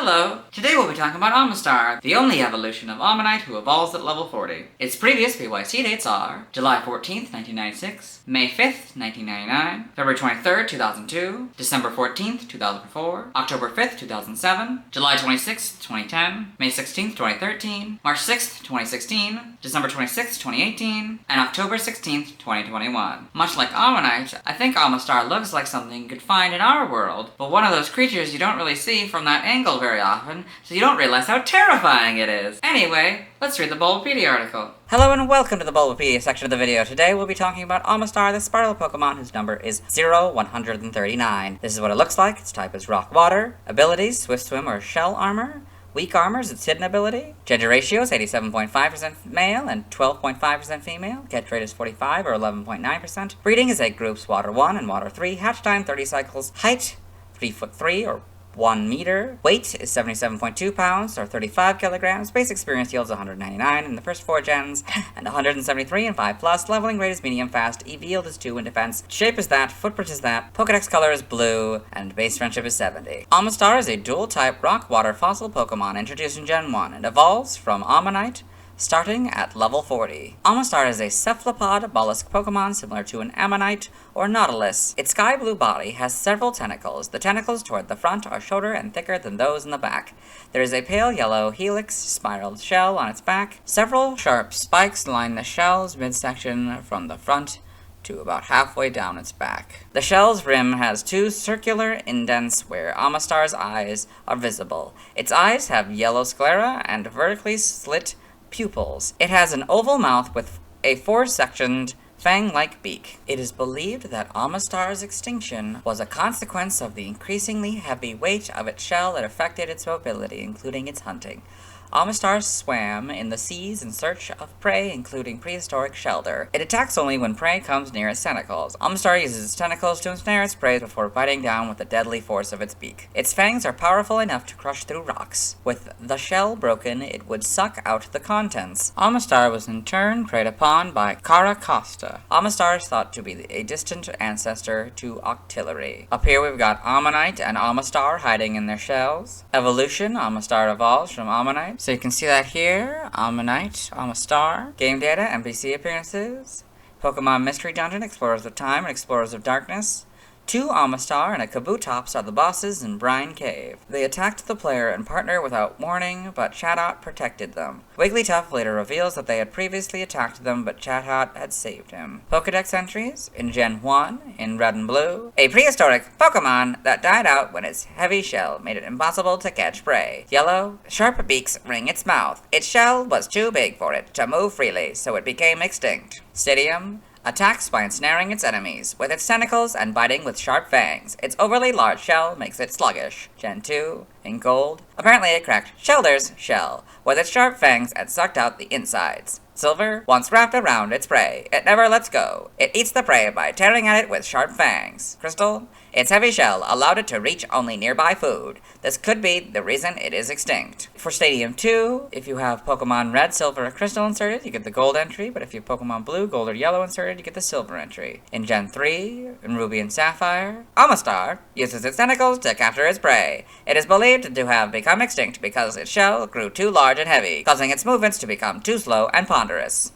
Hello! Today we'll be talking about Omastar, the only evolution of Ammonite who evolves at level 40. Its previous PYC dates are July 14th, 1996, May 5th, 1999, February 23rd, 2002, December 14th, 2004, October 5th, 2007, July 26th, 2010, May 16th, 2013, March 6th, 2016, December 26th, 2018, and October 16th, 2021. Much like Ammonite, I think Omastar looks like something you could find in our world, but one of those creatures you don't really see from that angle very often, so you don't realize how terrifying it is. Anyway, let's read the Bulbapedia article. Hello and welcome to the Bulbapedia section of the video. Today we'll be talking about Omastar, the spiral Pokemon whose number is 0139. This is what it looks like. Its type is Rock Water. Abilities, Swift Swim or Shell Armor. Weak Armor is its hidden ability. Gender ratio is 87.5% male and 12.5% female. Catch rate is 45 or 11.9%. Breeding is egg groups Water 1 and Water 3. Hatch time 30 cycles. Height 3'3" or 1 meter. Weight is 77.2 pounds or 35 kilograms. Base experience yields 199 in the first 4 gens and 173 in 5+. Leveling rate is medium fast. EV yield is 2 in defense. Shape is that. Footprint is that. Pokedex color is blue. And base friendship is 70. Omastar is a dual type rock water fossil Pokemon introduced in Gen 1 and evolves from Ammonite, starting at level 40. Omastar is a cephalopod mollusk Pokemon similar to an Ammonite or Nautilus. Its sky blue body has several tentacles. The tentacles toward the front are shorter and thicker than those in the back. There is a pale yellow helix spiraled shell on its back. Several sharp spikes line the shell's midsection from the front to about halfway down its back. The shell's rim has 2 circular indents where Omastar's eyes are visible. Its eyes have yellow sclera and vertically slit pupils. It has an oval mouth with a 4-sectioned fang-like beak. It is believed that Omastar's extinction was a consequence of the increasingly heavy weight of its shell that affected its mobility, including its hunting. Omastar swam in the seas in search of prey, including prehistoric shelter. It attacks only when prey comes near its tentacles. Omastar uses its tentacles to ensnare its prey before biting down with the deadly force of its beak. Its fangs are powerful enough to crush through rocks. With the shell broken, it would suck out the contents. Omastar was in turn preyed upon by Caracosta. Omastar is thought to be a distant ancestor to Octillery. Up here we've got Ammonite and Omastar hiding in their shells. Evolution, Omastar evolves from Ammonite. So you can see that here, Ammonite, Omastar, game data, NPC appearances, Pokemon Mystery Dungeon, Explorers of Time and Explorers of Darkness. 2 Omastar and a Kabutops are the bosses in Brine Cave. They attacked the player and partner without warning, but Chatot protected them. Wigglytuff later reveals that they had previously attacked them, but Chatot had saved him. Pokedex entries in Gen 1, in red and blue. A prehistoric Pokemon that died out when its heavy shell made it impossible to catch prey. Yellow, sharp beaks ring its mouth. Its shell was too big for it to move freely, so it became extinct. Stadium, attacks by ensnaring its enemies with its tentacles and biting with sharp fangs. Its overly large shell makes it sluggish. Gen 2, in gold. Apparently it cracked Shelter's shell with its sharp fangs and sucked out the insides. Silver, once wrapped around its prey, it never lets go. It eats the prey by tearing at it with sharp fangs. Crystal, its heavy shell allowed it to reach only nearby food. This could be the reason it is extinct. For Stadium 2, if you have Pokemon Red, Silver, or Crystal inserted, you get the gold entry, but if you have Pokemon Blue, Gold, or Yellow inserted, you get the silver entry. In Gen 3, in Ruby and Sapphire, Omastar uses its tentacles to capture its prey. It is believed to have become extinct because its shell grew too large and heavy, causing its movements to become too slow and ponderous.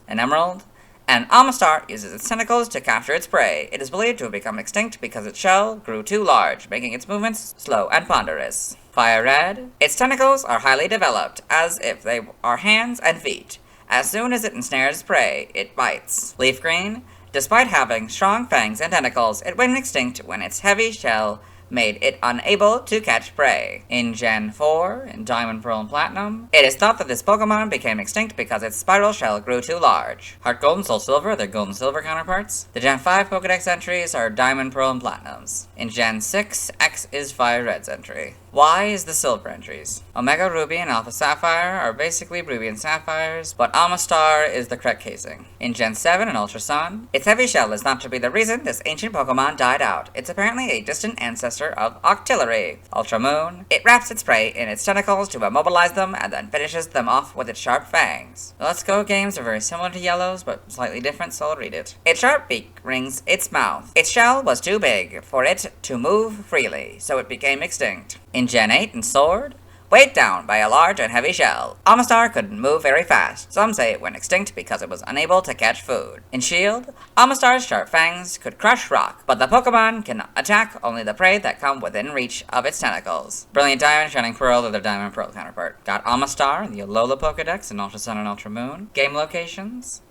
In Emerald, and Omastar uses its tentacles to capture its prey. It is believed to have become extinct because its shell grew too large, making its movements slow and ponderous. Fire Red, its tentacles are highly developed, as if they are hands and feet. As soon as it ensnares prey, it bites. Leaf Green, despite having strong fangs and tentacles, it went extinct when its heavy shell made it unable to catch prey. In Gen 4, in Diamond, Pearl, and Platinum, it is thought that this Pokemon became extinct because its spiral shell grew too large. Heart Gold and Soul Silver, their Gold and Silver counterparts. The Gen 5 Pokedex entries are Diamond, Pearl, and Platinums. In Gen 6, X is Fire Red's entry. Y is the silver entries. Omega Ruby and Alpha Sapphire are basically Ruby and Sapphires, but Omastar is the correct casing. In Gen 7 and Ultra Sun, its heavy shell is thought to be the reason this ancient Pokemon died out. It's apparently a distant ancestor of Octillery. Ultra Moon, it wraps its prey in its tentacles to immobilize them and then finishes them off with its sharp fangs. The Let's Go games are very similar to Yellow's, but slightly different, so I'll read it. Its sharp beak rings its mouth. Its shell was too big for it to move freely, so it became extinct. In Gen 8 and Sword, Weighed down by a large and heavy shell, Omastar couldn't move very fast. Some say it went extinct because it was unable to catch food. In Shield, Omastar's sharp fangs could crush rock, but the Pokemon can attack only the prey that come within reach of its tentacles. Brilliant Diamond, Shining Pearl, or their Diamond Pearl counterpart. Got Omastar, the Alola Pokedex, and Ultra Sun and Ultra Moon. Game locations.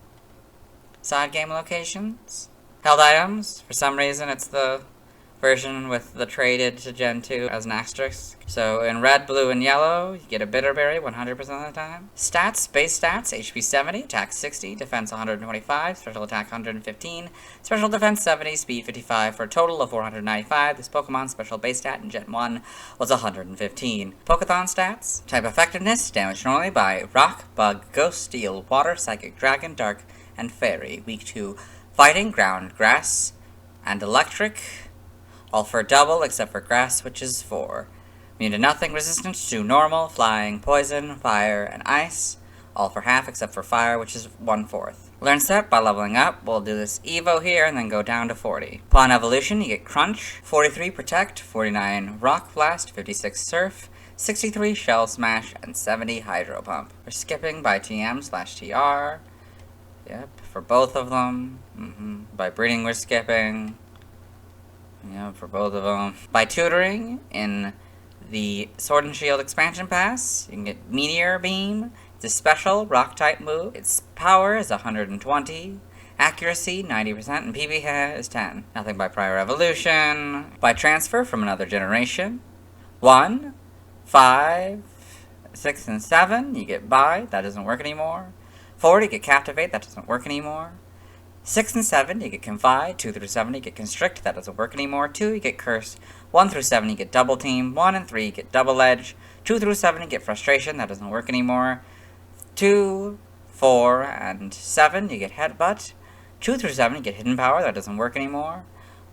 Side game locations. Held items. For some reason, it's the version with the traded to Gen 2 as an asterisk. So in red, blue, and yellow, you get a Bitterberry 100% of the time. Stats, base stats, HP 70, attack 60, defense 125, special attack 115, special defense 70, speed 55, for a total of 495. This Pokemon's special base stat in Gen 1 was 115. Pokethon stats, type effectiveness, damage normally by rock, bug, ghost, steel, water, psychic, dragon, dark, and fairy. Weak to fighting, ground, grass, and electric. All for double, except for grass, which is 4. Immune to nothing, resistant to normal, flying, poison, fire, and ice. All for half, except for fire, which is 1/4. Learn set by leveling up. We'll do this Evo here, and then go down to 40. Upon evolution, you get Crunch, 43 Protect, 49 Rock Blast, 56 Surf, 63 Shell Smash, and 70 Hydro Pump. We're skipping by TM/TR. Yep, for both of them. By breeding, we're skipping. Yeah, for both of them. By tutoring, in the Sword and Shield expansion pass, you can get Meteor Beam. It's a special rock-type move. Its power is 120, accuracy 90%, and PB is 10. Nothing by prior evolution. By transfer from another generation, 1, 5, 6, and 7, you get Buy. That doesn't work anymore. 4, you get Captivate. That doesn't work anymore. 6 and 7, you get Confide. 2 through 7, you get Constrict. That doesn't work anymore. 2, you get Curse. 1 through 7, you get Double Team. 1 and 3, you get Double Edge. 2 through 7, you get Frustration. That doesn't work anymore. 2, 4, and 7, you get Headbutt. 2 through 7, you get Hidden Power. That doesn't work anymore.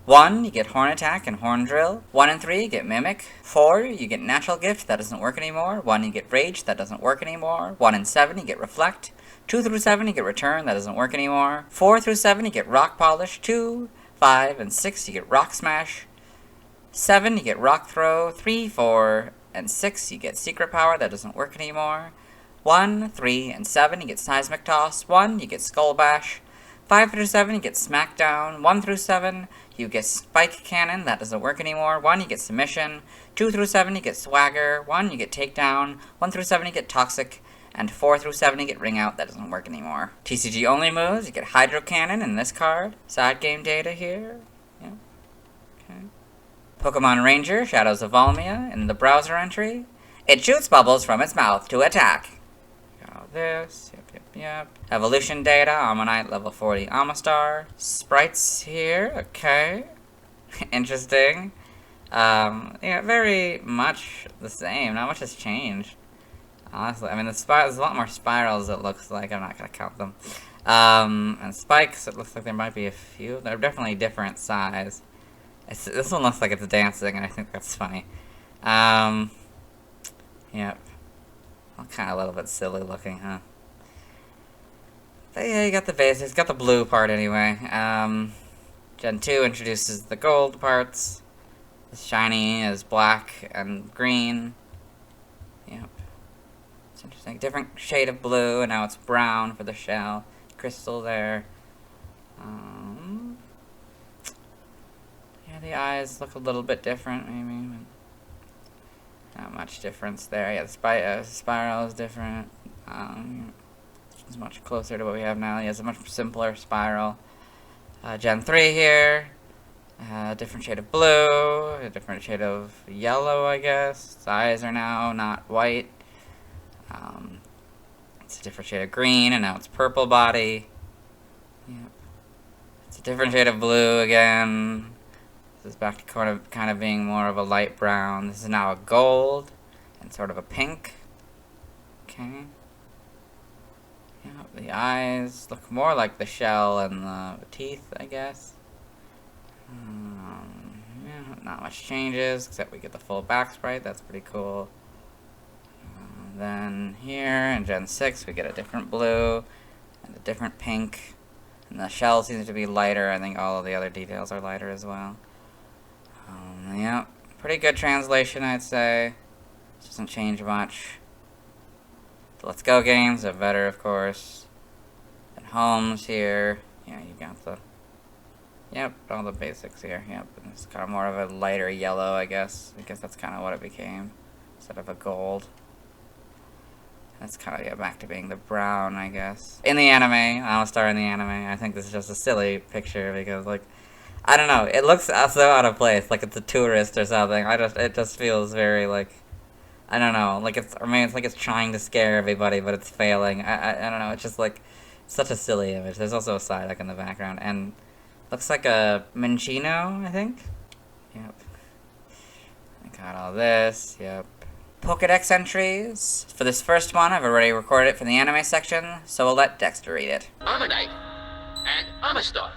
1, you get Horn Attack and Horn Drill. 1 and 3, you get Mimic. 4, you get Natural Gift. That doesn't work anymore. 1, you get Rage. That doesn't work anymore. 1 and 7, you get Reflect. 2 through 7, you get Return. That doesn't work anymore. 4 through 7, you get Rock Polish. 2, 5, and 6, you get Rock Smash. 7, you get Rock Throw. 3, 4, and 6, you get Secret Power. That doesn't work anymore. 1, 3, and 7, you get Seismic Toss. 1, you get Skull Bash. 5 through 7, you get Smackdown. 1 through 7, you get Spike Cannon. That doesn't work anymore. 1, you get Submission. 2 through 7, you get Swagger. 1, you get Takedown. 1 through 7, you get Toxic. And 4 through 7, you get Ring Out. That doesn't work anymore. TCG only moves, you get Hydro Cannon in this card. Side game data here. Yeah. Okay. Pokemon Ranger, Shadows of Volmia, in the browser entry. It shoots bubbles from its mouth to attack. Got this. Yep. Evolution data, Ammonite, level 40 Omastar. Sprites here. Okay. Interesting. Yeah, very much the same. Not much has changed. Honestly, I mean, there's a lot more spirals, it looks like. I'm not going to count them. And spikes, it looks like there might be a few. They're definitely different size. This one looks like it's dancing, and I think that's funny. Yep. Well, kind of a little bit silly looking, huh? But yeah, you got the basics. Got the blue part anyway. Gen 2 introduces the gold parts. The shiny is black and green. Yep. It's interesting. Different shade of blue, and now it's brown for the shell. Crystal there. Yeah, the eyes look a little bit different, maybe. Not much difference there. Yeah, the spiral is different. It's much closer to what we have now. He has a much simpler spiral. Gen 3 here. Different shade of blue. A different shade of yellow, I guess. Its eyes are now not white. It's a different shade of green, and now it's purple body. Yep. It's a different shade of blue again. This is back to kind of being more of a light brown. This is now a gold and sort of a pink. Okay. Yep, the eyes look more like the shell and the teeth, I guess. Yeah, not much changes, except we get the full back sprite. That's pretty cool. Then here in Gen 6 we get a different blue and a different pink, and the shell seems to be lighter. I think all of the other details are lighter as well. Yep, pretty good translation, I'd say. This doesn't change much. The Let's Go games are better, of course. And homes here. Yeah, you got the... Yep, all the basics here. Yep, and it's kind of more of a lighter yellow, I guess. I guess that's kind of what it became, instead of a gold. That's kind of back to being the brown, I guess. In the anime, Omastar in the anime, I think this is just a silly picture because, like, I don't know, it looks so out of place, like it's a tourist or something. It just feels very, like, I don't know, like it's like it's trying to scare everybody, but it's failing. I don't know, it's just like, such a silly image. There's also a Psyduck in the background, and looks like a Minchino, I think? Yep. I got all this, yep. Pokédex entries. For this first one, I've already recorded it from the anime section, so we'll let Dexter read it. Ammonite and Omastar,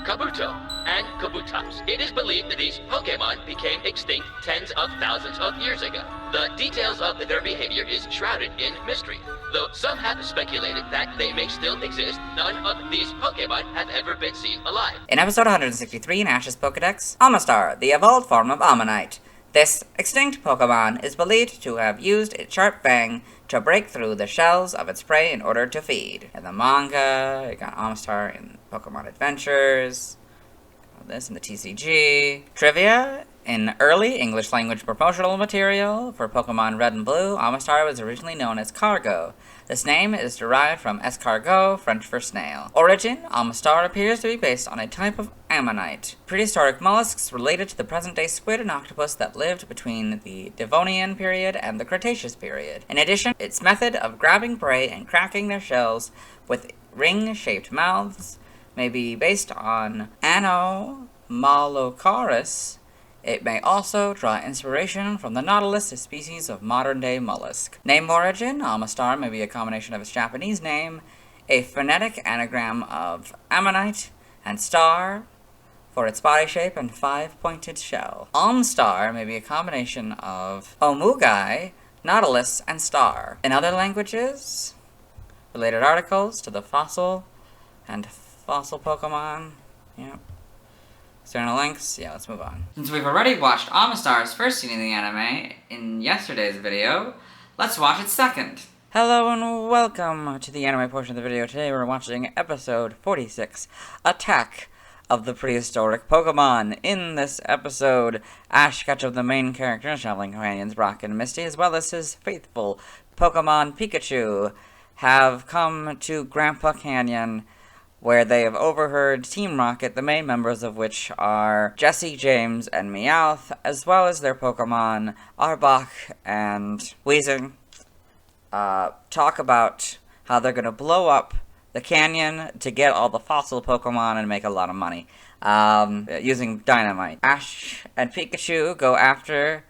Kabuto and Kabutops. It is believed that these Pokémon became extinct tens of thousands of years ago. The details of their behavior is shrouded in mystery. Though some have speculated that they may still exist, none of these Pokémon have ever been seen alive. In episode 163 in Ash's Pokédex, Omastar, the evolved form of Ammonite. This extinct Pokemon is believed to have used its sharp fang to break through the shells of its prey in order to feed. In the manga, you got Omastar in Pokemon Adventures, this in the TCG. Trivia: in early English language promotional material for Pokemon Red and Blue, Omastar was originally known as Cargo. This name is derived from escargot, French for snail. Origin: Omastar appears to be based on a type of ammonite, prehistoric mollusks related to the present-day squid and octopus that lived between the Devonian period and the Cretaceous period. In addition, its method of grabbing prey and cracking their shells with ring-shaped mouths may be based on Anomalocaris. It may also draw inspiration from the nautilus, a species of modern-day mollusk. Name origin: Omastar may be a combination of its Japanese name, a phonetic anagram of ammonite, and star for its body shape and five-pointed shell. Omstar may be a combination of Omugai, nautilus, and star. In other languages, related articles to the fossil and fossil Pokemon. Yep. External links. Yeah, let's move on. Since we've already watched Omastar's first scene in the anime in yesterday's video, let's watch its second. Hello and welcome to the anime portion of the video. Today we're watching episode 46, Attack of the Prehistoric Pokemon. In this episode, Ash catches the main character, traveling companions Brock and Misty, as well as his faithful Pokemon Pikachu, have come to Grandpa Canyon, where they have overheard Team Rocket, the main members of which are Jesse, James, and Meowth, as well as their Pokemon Arbok and Weezing, talk about how they're going to blow up the canyon to get all the fossil Pokemon and make a lot of money, using dynamite. Ash and Pikachu go after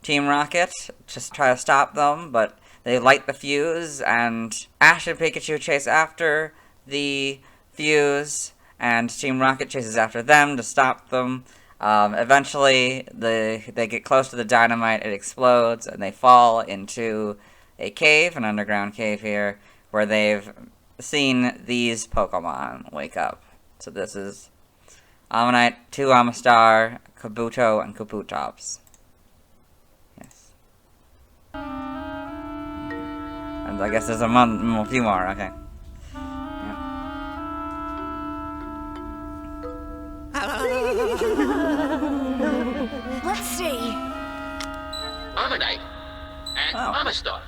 Team Rocket to try to stop them, but they light the fuse, and Ash and Pikachu chase after the fuse, and Team Rocket chases after them to stop them. Eventually, they get close to the dynamite, it explodes, and they fall into a cave, an underground cave here, where they've seen these Pokemon wake up. So this is Ammonite, 2 Omastar, Kabuto, and Kabutops. Yes. And I guess there's a few more, okay. Let's see. Ammonite and Omastar,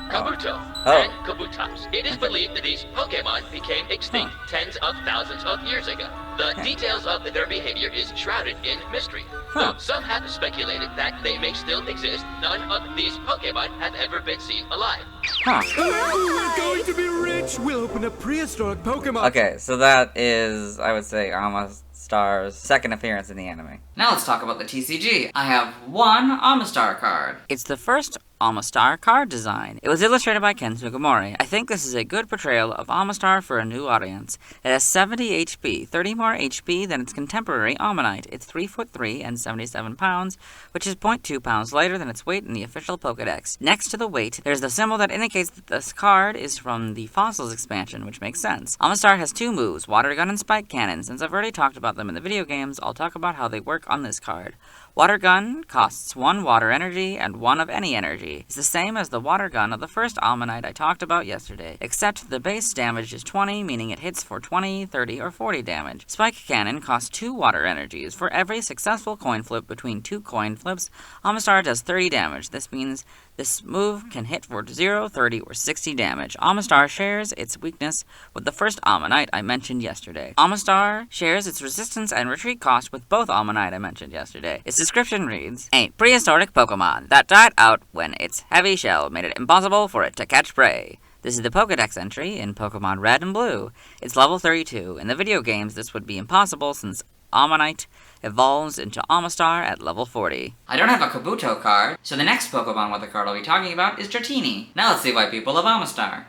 Kabuto and Kabutops. It is believed that these Pokémon became extinct tens of thousands of years ago. The details of their behavior is shrouded in mystery. Though some have speculated that they may still exist, none of these Pokémon have ever been seen alive. We're going to be rich! We'll open a prehistoric Pokemon! Okay, so that is, I would say, Omastar's second appearance in the anime. Now let's talk about the TCG. I have one Omastar card. It's the first Omastar card design. It was illustrated by Ken Sugimori. I think this is a good portrayal of Omastar for a new audience. It has 70 HP, 30 more HP than its contemporary Ammonite. It's 3'3" and 77 pounds, which is 0.2 pounds lighter than its weight in the official Pokédex. Next to the weight, there's the symbol that indicates that this card is from the Fossils expansion, which makes sense. Omastar has 2 moves, Water Gun and Spike Cannon. Since I've already talked about them in the video games, I'll talk about how they work on this card. Water Gun costs 1 water energy and 1 of any energy. energy. It's the same as the water gun of the first Almanite I talked about yesterday, except the base damage is 20, meaning it hits for 20, 30, or 40 damage. Spike Cannon costs 2 water energies. For every successful coin flip between 2 coin flips, Omastar does 30 damage. This means this move can hit for 0, 30, or 60 damage. Omastar shares its weakness with the first Almanite I mentioned yesterday. Omastar shares its resistance and retreat cost with both Almanite I mentioned yesterday. Its description reads, a prehistoric Pokemon that died out when its heavy shell made it impossible for it to catch prey. This is the Pokedex entry in Pokemon Red and Blue. It's level 32. In the video games, this would be impossible since Ammonite evolves into Omastar at level 40. I don't have a Kabuto card, so the next Pokemon with a card I'll be talking about is Dratini. Now let's see why people love Omastar.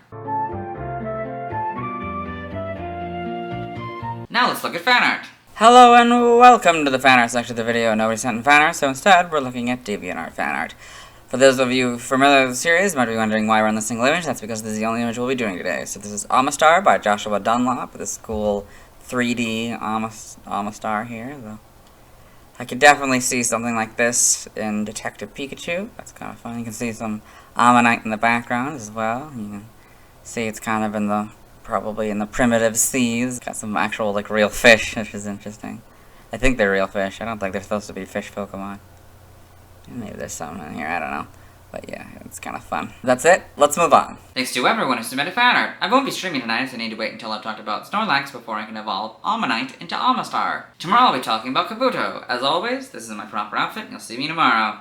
Now let's look at fan art. Hello and welcome to the fan art section of the video. Nobody sent in fan art, so instead we're looking at DeviantArt fan art. For those of you familiar with the series, you might be wondering why we're on this single image. That's because this is the only image we'll be doing today. So this is Omastar by Joshua Dunlop with this cool 3D Omastar here. So I could definitely see something like this in Detective Pikachu. That's kind of fun. You can see some Ammonite in the background as well. You can see it's kind of in the, probably in the primitive seas. Got some actual, like, real fish, which is interesting. I think they're real fish. I don't think they're supposed to be fish Pokemon. Maybe there's something in here, I don't know. But yeah, it's kind of fun. That's it. Let's move on. Thanks to everyone who submitted fan art. I won't be streaming tonight, so I need to wait until I've talked about Snorlax before I can evolve Ammonite into Omastar. Tomorrow I'll be talking about Kabuto. As always, this is my proper outfit, and you'll see me tomorrow.